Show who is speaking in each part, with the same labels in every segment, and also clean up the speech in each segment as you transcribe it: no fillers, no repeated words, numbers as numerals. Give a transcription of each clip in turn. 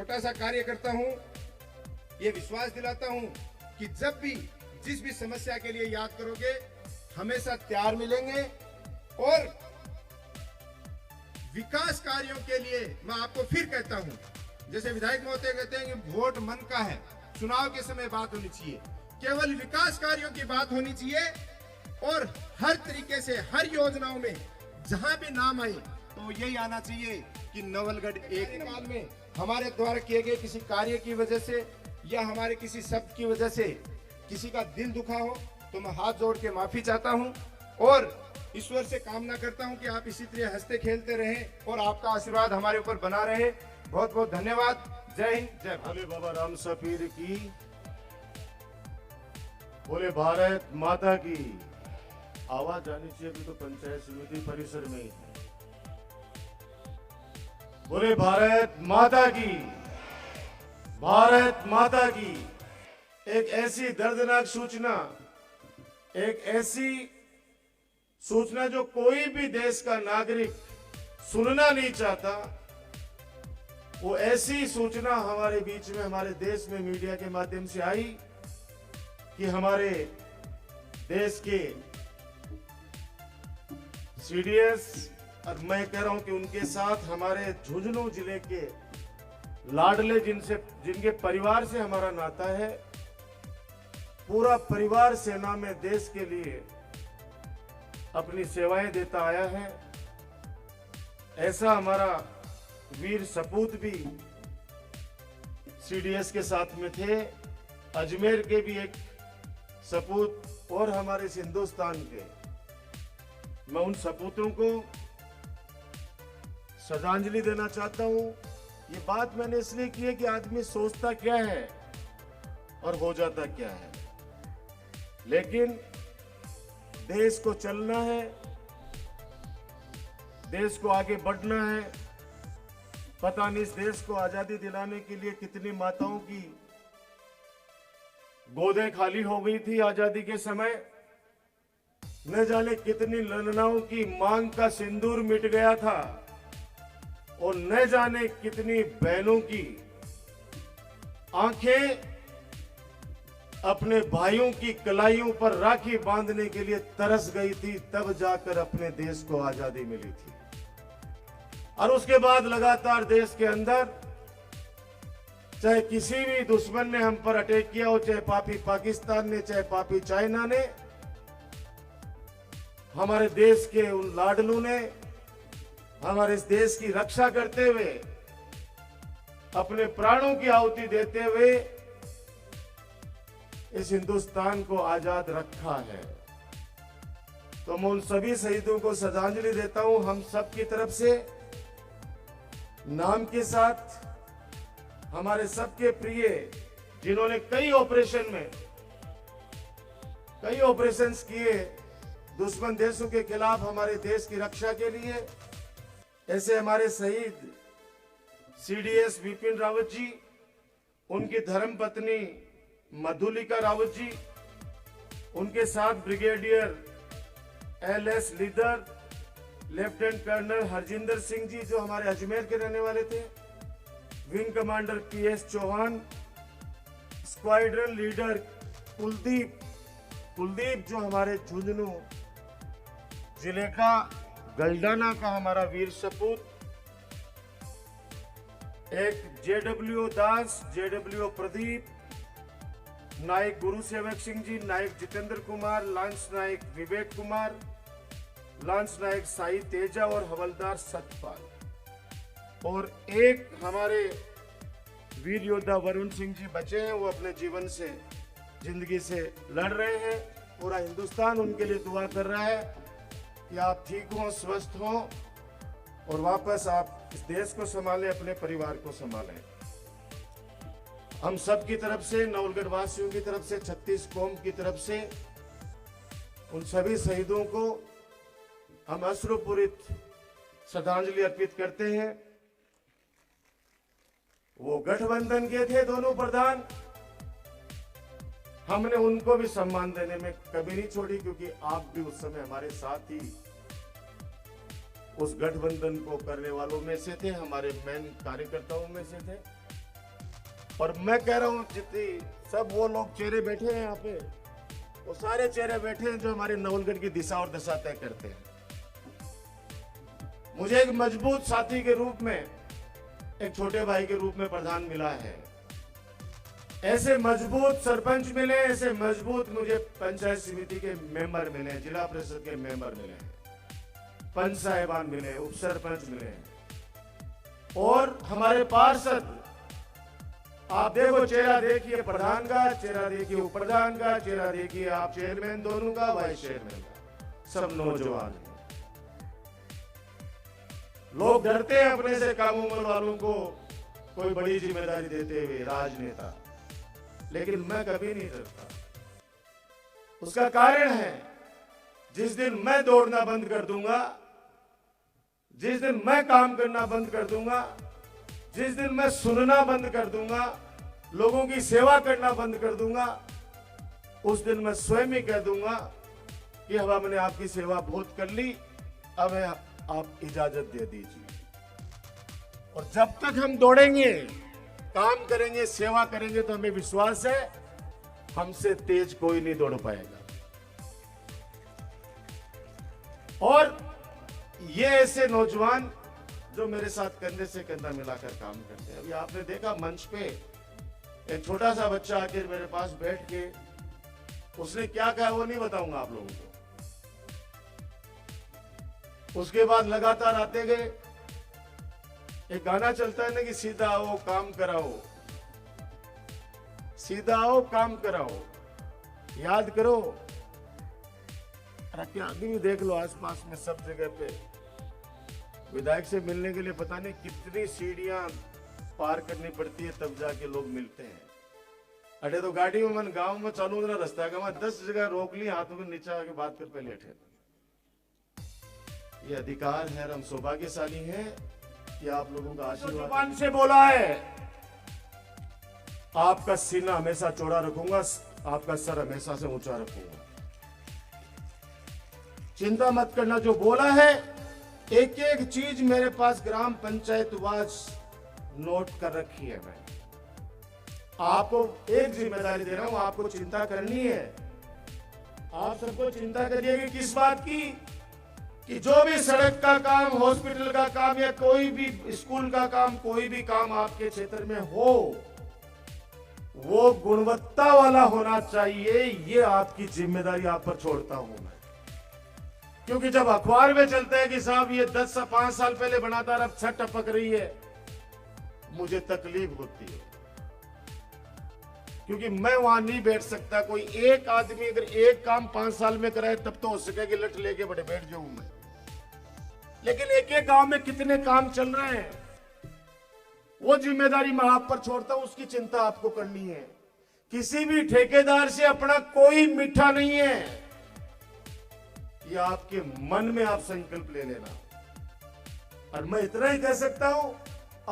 Speaker 1: छोटा सा कार्य करता हूं, ये विश्वास दिलाता हूं कि जब भी जिस भी समस्या के लिए याद करोगे हमेशा तैयार मिलेंगे। और विकास कार्यों के लिए मैं आपको फिर कहता हूं, जैसे विधायक महोदय कहते हैं कि वोट मन का है, चुनाव के समय बात होनी चाहिए, केवल विकास कार्यों की बात होनी चाहिए। और हर तरीके से हर योजनाओं में जहां भी नाम आए तो यही आना चाहिए कि नवलगढ़ एक काल में हमारे द्वारा किए गए किसी कार्य की वजह से या हमारे किसी शब्द की वजह से किसी का दिल दुखा हो तो मैं हाथ जोड़ के माफी चाहता हूं और ईश्वर से कामना करता हूं कि आप इसी तरह हंसते खेलते रहें और आपका आशीर्वाद हमारे ऊपर बना रहे। बहुत बहुत धन्यवाद। जय हिंद, जय भारत।
Speaker 2: बोले बाबा राम सफीर की, बोले भारत माता की। आवाज आनी चाहिए, अभी तो पंचायत समिति परिसर में ही है। बोले भारत माता की, भारत माता की। एक ऐसी दर्दनाक सूचना, एक ऐसी सूचना जो कोई भी देश का नागरिक सुनना नहीं चाहता, वो ऐसी सूचना हमारे बीच में, हमारे देश में मीडिया के माध्यम से आई कि हमारे देश के सीडीएस, और मैं कह रहा हूं कि उनके साथ हमारे झुंझुनू जिले के लाडले, जिनके परिवार से हमारा नाता है, पूरा परिवार सेना में देश के लिए अपनी सेवाएं देता आया है। ऐसा हमारा वीर सपूत भी सीडीएस के साथ में थे। अजमेर के भी एक सपूत और हमारे इस हिंदुस्तान के, मैं उन सपूतों को श्रद्धांजलि देना चाहता हूं। ये बात मैंने इसलिए की है कि आदमी सोचता क्या है और हो जाता क्या है, लेकिन देश को चलना है, देश को आगे बढ़ना है। पता नहीं इस देश को आजादी दिलाने के लिए कितनी माताओं की गोदें खाली हो गई थी आजादी के समय, न जाने कितनी ललनाओं की मांग का सिंदूर मिट गया था, और न जाने कितनी बहनों की आंखें अपने भाइयों की कलाइयों पर राखी बांधने के लिए तरस गई थी, तब जाकर अपने देश को आजादी मिली थी। और उसके बाद लगातार देश के अंदर चाहे किसी भी दुश्मन ने हम पर अटैक किया हो, चाहे पापी पाकिस्तान ने, चाहे पापी चाइना ने, हमारे देश के उन लाडलों ने हमारे इस देश की रक्षा करते हुए, अपने प्राणों की आहुति देते हुए इस हिंदुस्तान को आजाद रखा है। तो मैं उन सभी शहीदों को श्रद्धांजलि देता हूं, हम सब की तरफ से, नाम के साथ। हमारे सबके प्रिय, जिन्होंने कई ऑपरेशंस किए दुश्मन देशों के खिलाफ हमारे देश की रक्षा के लिए, ऐसे हमारे शहीद सीडीएस विपिन रावत जी, उनकी धर्मपत्नी मधुलिका रावत जी, उनके साथ brigadier LS leader, lieutenant colonel Harjinder Singh ji जो हमारे अजमेर के रहने वाले थे, wing commander PS Chauhan, squadron leader Kuldeep जो हमारे झुंझुनू जिले का गलडाना का हमारा वीर सपूत, एक जेडब्ल्यू दास, जेडब्ल्यू प्रदीप, नायक गुरु सेवक सिंह जी, नायक जितेंद्र कुमार, लांस नायक विवेक कुमार, लांस नायक साई तेजा और हवलदार सतपाल, और एक हमारे वीर योद्धा वरुण सिंह जी बचे हैं, वो अपने जीवन से, जिंदगी से लड़ रहे हैं। पूरा हिंदुस्तान उनके लिए दुआ कर रहा है कि आप ठीक हो, स्वस्थ हो और वापस आप इस देश को संभालें, अपने परिवार को संभालें। हम सब की तरफ से, नवलगढ़ वासियों की तरफ से, 36 कौम की तरफ से उन सभी शहीदों को हम अश्रुपूरित श्रद्धांजलि अर्पित करते हैं। वो गठबंधन के थे दोनों प्रधान, हमने उनको भी सम्मान देने में कभी नहीं छोड़ी, क्योंकि आप भी उस समय हमारे साथ ही उस गठबंधन को करने वालों में से थे, हमारे मेन कार्यकर्ताओं में से थे। और मैं कह रहा हूं जितनी सब वो लोग चेहरे बैठे हैं यहाँ पे, वो सारे चेहरे बैठे हैं जो हमारे नवलगढ़ की दिशा और दशा तय करते हैं। मुझे एक मजबूत साथी के रूप में, एक छोटे भाई के रूप में प्रधान मिला है। ऐसे मजबूत सरपंच मिले, ऐसे मजबूत मुझे पंचायत समिति के मेंबर मिले, जिला परिषद के मेंबर मिले, पंच साहिबान मिले, उप सरपंच मिले, और हमारे पार्षद। आप देखो, चेहरा देखिए प्रधान का, चेहरा देखिए उप प्रधान का, चेहरा देखिए आप चेयरमैन दोनों का, वाइस चेयरमैन का, सब नौजवान हैं। लोग डरते हैं अपने से कम उम्र वालों को कोई बड़ी जिम्मेदारी देते हुए, राजनेता, लेकिन मैं कभी नहीं डरता। उसका कारण है, जिस दिन मैं दौड़ना बंद कर दूंगा, जिस दिन मैं काम करना बंद कर दूंगा, जिस दिन मैं सुनना बंद कर दूंगा, लोगों की सेवा करना बंद कर दूंगा, उस दिन मैं स्वयं ही कह दूंगा कि अब हमने आपकी सेवा बहुत कर ली, अब आप इजाजत दे दीजिए। और जब तक हम दौड़ेंगे, काम करेंगे, सेवा करेंगे, तो हमें विश्वास है हमसे तेज कोई नहीं दौड़ पाएगा। और ये ऐसे नौजवान जो मेरे साथ कंधे से कंधा मिलाकर काम करते हैं। अभी आपने देखा मंच पे एक छोटा सा बच्चा आकर मेरे पास बैठ के उसने क्या कहा वो नहीं बताऊंगा आप लोगों को। उसके बाद लगातार आते गए। एक गाना चलता है ना कि सीधा आओ काम कराओ, सीधा आओ काम कराओ, याद करो। अरे अभी भी देख लो आसपास में सब जगह पे विधायक से मिलने के लिए पता नहीं कितनी सीढ़ियां पार करनी पड़ती है, तब जाके लोग मिलते हैं। अरे तो गाड़ी में मन गांव में चालू ना रास्ता का मैं 10 जगह रोक ली, हाथों के नीचे आके बात कर पहले बैठे। ये अधिकार है, हम सौभाग्यशाली हैं कि आप लोगों का आशीर्वाद। जुबान से बोला है, आपका सीना हमेशा चौड़ा रखूंगा, आपका सर हमेशा से ऊंचा रखूंगा। चिंता मत करना, जो बोला है एक एक चीज मेरे पास ग्राम पंचायत वाज नोट कर रखी है। मैं आपको एक जिम्मेदारी दे रहा हूं, आपको चिंता करनी है। आप सबको चिंता करिए कि किस बात की, कि जो भी सड़क का काम, हॉस्पिटल का काम या कोई भी स्कूल का काम, कोई भी काम आपके क्षेत्र में हो, वो गुणवत्ता वाला होना चाहिए। ये आपकी जिम्मेदारी आप पर छोड़ता हूं मैं। क्योंकि जब अखबार में चलता है कि साहब ये 5 साल पहले बना था, अब छत टपक रही है, मुझे तकलीफ होती है। क्योंकि मैं वहां नहीं बैठ सकता। कोई एक आदमी अगर एक काम 5 साल में कराए तब तो हो सके कि लठ लेके बड़े बैठ जाऊं मैं। लेकिन एक एक गांव में कितने काम चल रहे हैं, वो जिम्मेदारी मैं आप पर छोड़ता हूं, उसकी चिंता आपको करनी है। किसी भी ठेकेदार से अपना कोई मीठा नहीं है, ये आपके मन में आप संकल्प ले लेना। और मैं इतना ही कह सकता हूं,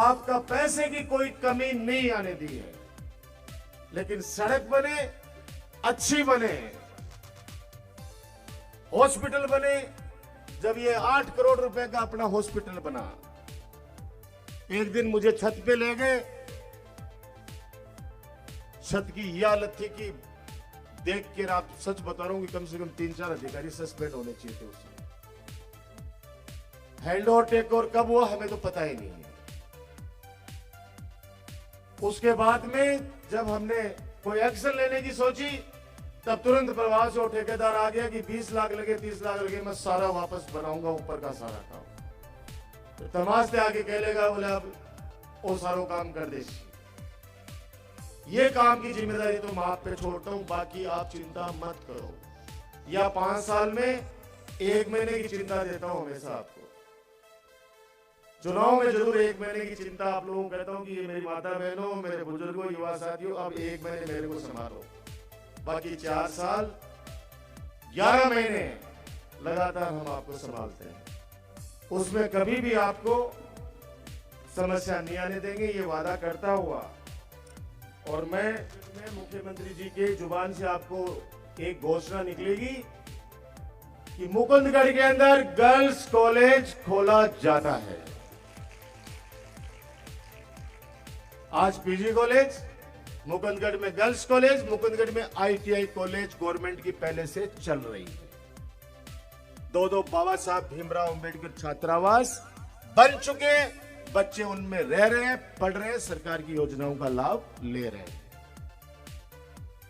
Speaker 2: आपका पैसे की कोई कमी नहीं आने दी है, लेकिन सड़क बने, अच्छी बने, हॉस्पिटल बने। जब ये 8 करोड़ रुपए का अपना हॉस्पिटल बना, एक दिन मुझे छत पे ले गए, छत की यह हालत थी कि देख के आप सच बता रहा हूं कि कम से कम 3-4 अधिकारी सस्पेंड होने चाहिए थे उसमें। हैंड ओवर टेक ओवर कब हुआ हमें तो पता ही नहीं है। उसके बाद में जब हमने कोई एक्शन लेने की सोची, तब तुरंत प्रभाव से वो ठेकेदार आ गया कि 20 लाख लगे, 30 लाख लगे, मैं सारा वापस बनाऊंगा ऊपर का सारा काम। तो तमाशे आके कह लेगा, बोले अब वो सारो काम कर दे। ये काम की जिम्मेदारी तो मैं आप पे छोड़ता हूं, बाकी आप चिंता मत करो। या 5 साल में 1 महीने की चिंता देता हूं हमेशा आपको। चुनाव में जरूर 1 महीने की चिंता आप लोगों को कहता हूं कि ये मेरी माता बहनों, मेरे बुजुर्गों, युवा साथियों, अब 1 महीने मेरे को संभालो। बाकी 4 साल 11 महीने लगातार हम आपको संभालते हैं। उसमें कभी भी आपको समस्या नहीं आने देंगे, ये वादा करता हुआ। और मैं मुख्यमंत्री जी के जुबान से आपको एक घोषणा निकलेगी कि मुकुंदगढ़ के अंदर गर्ल्स कॉलेज खोला जाता है। आज पीजी कॉलेज मुकुंदगढ़ में गर्ल्स कॉलेज, मुकुंदगढ़ में ITI कॉलेज गवर्नमेंट की पहले से चल रही है। दो बाबा साहब भीमराव अंबेडकर छात्रावास बन चुके, बच्चे उनमें रह रहे हैं, पढ़ रहे हैं, सरकार की योजनाओं का लाभ ले रहे हैं।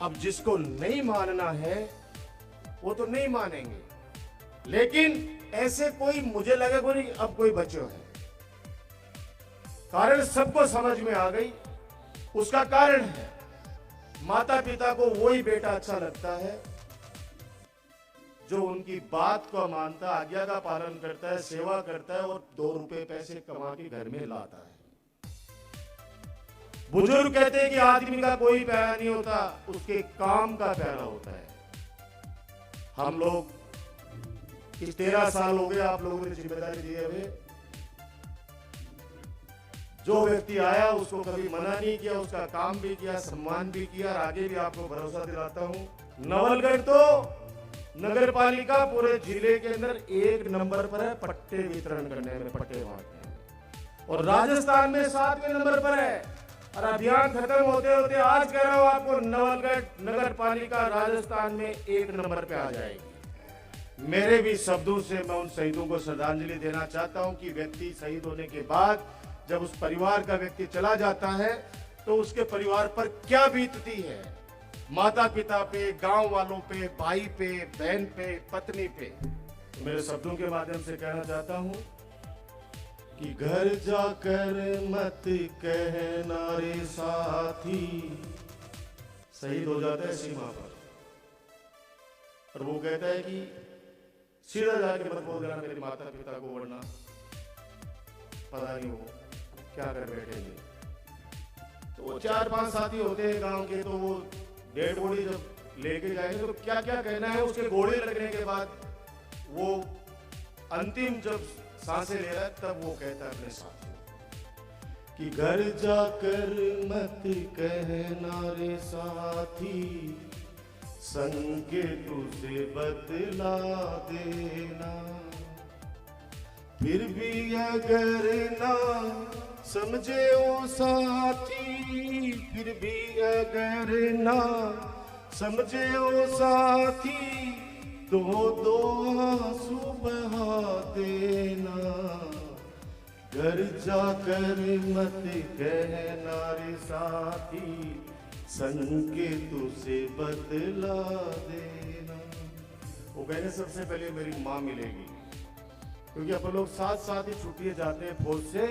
Speaker 2: अब जिसको नहीं मानना है वो तो नहीं मानेंगे, लेकिन ऐसे कोई मुझे लगे कोई अब कोई बच्चों है। कारण सबको समझ में आ गई। उसका कारण है माता पिता को वही बेटा अच्छा लगता है जो उनकी बात को मानता, आज्ञा का पालन करता है, सेवा करता है और 2 रुपए पैसे कमा के घर में लाता है। बुजुर्ग कहते हैं कि आदमी का कोई प्यारा नहीं होता, उसके काम का प्यारा होता है। हम लोग 13 साल हो गए आप लोगों ने जिम्मेदारी दी है। जो व्यक्ति आया उसको कभी मना नहीं किया, उसका काम भी किया, सम्मान भी किया। आगे भी आपको भरोसा दिलाता हूं, नवलगढ़ तो नगर पालिका पूरे जिले के अंदर 1 नंबर पर है पट्टे वितरण करने में, पट्टे बांटने में, और राजस्थान में 7वें नंबर पर है। और अभियान खत्म होते होते आज कह रहा हूं आपको, नवलगढ़ नगर पालिका राजस्थान में 1 नंबर पे आ जाएगी। मेरे भी शब्दों से मैं उन शहीदों को श्रद्धांजलि देना चाहता हूं कि व्यक्ति शहीद होने के बाद जब उस परिवार का व्यक्ति चला जाता है तो उसके परिवार पर क्या बीतती है, माता पिता पे, गांव वालों पे, भाई पे, बहन पे, पत्नी पे। तो मेरे शब्दों के माध्यम से कहना चाहता हूं कि घर जाकर मत कहना रे साथी, शहीद हो जाता है सीमा पर और वो कहता है कि सीधा जाके मत बोल देना मेरे माता पिता को, वरना पता नहीं वो क्या कर बैठेंगे। तो वो 4-5 साथी होते हैं गांव के, तो वो डेड बॉडी जब लेके जाएंगे तो क्या क्या कहना है, उसके गोले लगने के बाद वो अंतिम जब सांसें ले रहा है तब वो कहता है अपने साथियों कि घर जाकर मत कहना रे साथी, संग तुझे बतला देना, फिर भी अगर ना समझे ओ साथी, फिर भी अगर ना समझे ओ साथी, तो 2 आंसू बहा देना, घर जाकर मत कहना रे साथी, संग तुझे बदला देना। वो कहने सबसे पहले मेरी माँ मिलेगी, क्योंकि अपन लोग साथ ही छुट्टियां जाते हैं फौज से,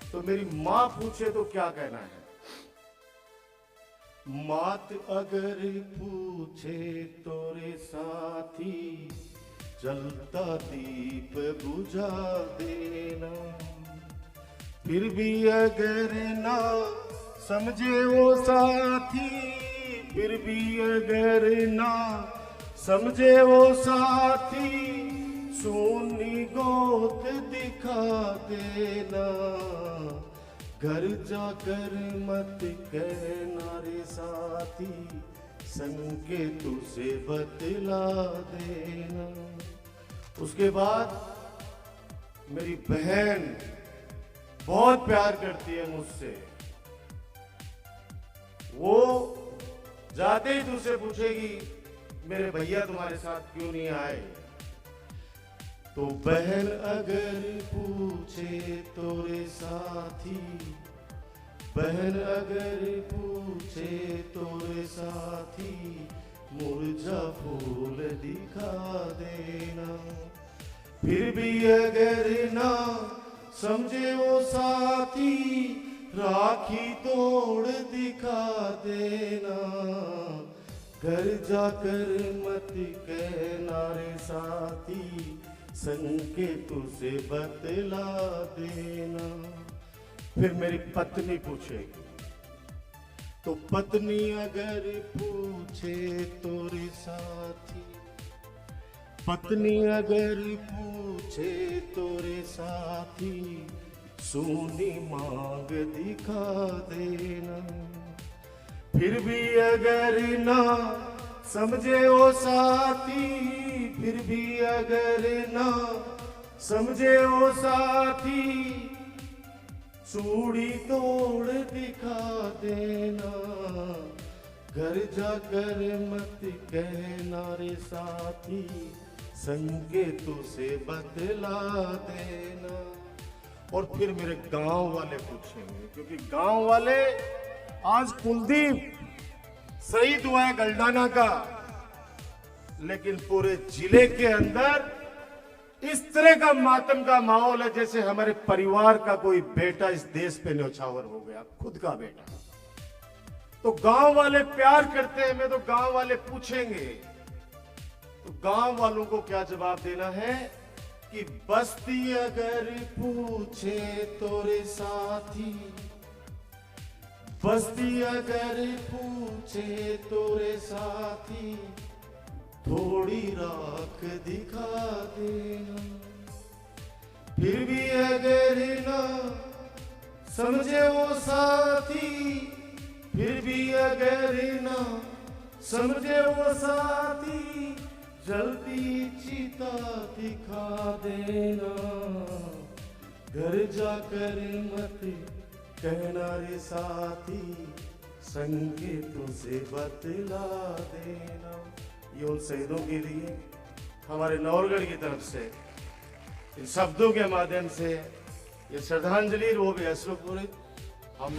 Speaker 2: तो मेरी माँ पूछे तो क्या कहना है। मात अगर पूछे तोरे साथी, जलता दीप बुझा देना, फिर भी अगर ना समझे वो साथी, फिर भी अगर ना समझे वो साथी, सोनी गोद दिखा देना, घर जाकर मत कहना रे साथी, संग तुझे बतला देना। उसके बाद मेरी बहन बहुत प्यार करती है मुझसे, वो जाते ही तुझसे पूछेगी मेरे भैया तुम्हारे साथ क्यों नहीं आए। तो बहन अगर पूछे तोरे साथी, बहन अगर पूछे तोरे साथी, मुरझा फूल दिखा देना, फिर भी अगर ना समझे वो साथी, राखी तोड़ दिखा देना, घर जाकर मत कहना रे साथी, संग तुझे बतला देना। फिर मेरी पत्नी पूछेगी, तो पत्नी अगर पूछे तोरे साथी, पत्नी अगर पूछे तोरे साथी, सोनी मांग दिखा देना, फिर भी अगर ना समझे वो साथी, फिर भी अगर ना समझे वो साथी, चूड़ी तोड़ दिखा देना, घर जाकर मत कहना रे साथी, संकेतों से बतला देना। और फिर मेरे गांव वाले पूछेंगे, क्योंकि गांव वाले आज कुलदीप शहीद हुआ है गलडाना का, लेकिन पूरे जिले के अंदर इस तरह का मातम का माहौल है जैसे हमारे परिवार का कोई बेटा इस देश पे न्यौछावर हो गया, खुद का बेटा। तो गांव वाले प्यार करते हैं, मैं तो गांव वाले पूछेंगे, तो गांव वालों को क्या जवाब देना है कि बस्ती अगर पूछे तोरे साथी, बस्ती अगर पूछे तोरे साथी, थोड़ी राख दिखा देना। फिर भी अगर ना समझे वो साथी, फिर भी अगर ना समझे वो साथी, जल्दी चिता दिखा देना, घर जाकर मत कहना रे साथी, संकेतों से बतला देना। ये उन शहीदों के लिए हमारे नौरगढ़ की तरफ से इन शब्दों के माध्यम से ये श्रद्धांजलि, वो भी अश्रुपूरित हम